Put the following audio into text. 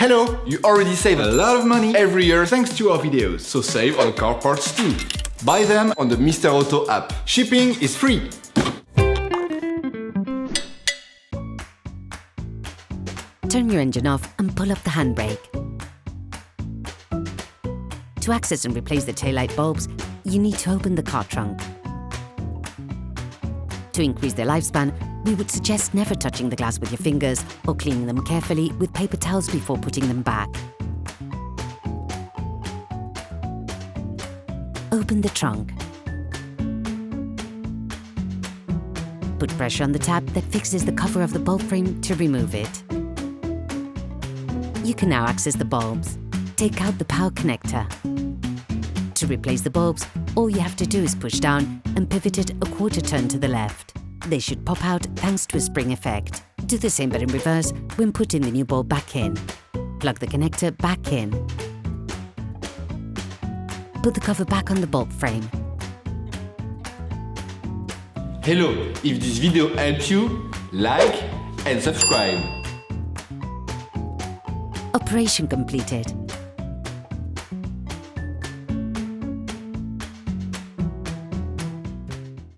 Hello! You already save a lot of money every year thanks to our videos, so save on car parts too. Buy them on the Mr. Auto app. Shipping is free! Turn your engine off and pull up the handbrake. To access and replace the taillight bulbs, you need to open the car trunk. To increase their lifespan, we would suggest never touching the glass with your fingers or cleaning them carefully with paper towels before putting them back. Open the trunk. Put pressure on the tab that fixes the cover of the bulb frame to remove it. You can now access the bulbs. Take out the power connector. To replace the bulbs, all you have to do is push down and pivot it a quarter turn to the left. They should pop out thanks to a spring effect. Do the same but in reverse when putting the new bulb back in. Plug the connector back in. Put the cover back on the bulb frame. Hello! If this video helped you, like and subscribe. Operation completed.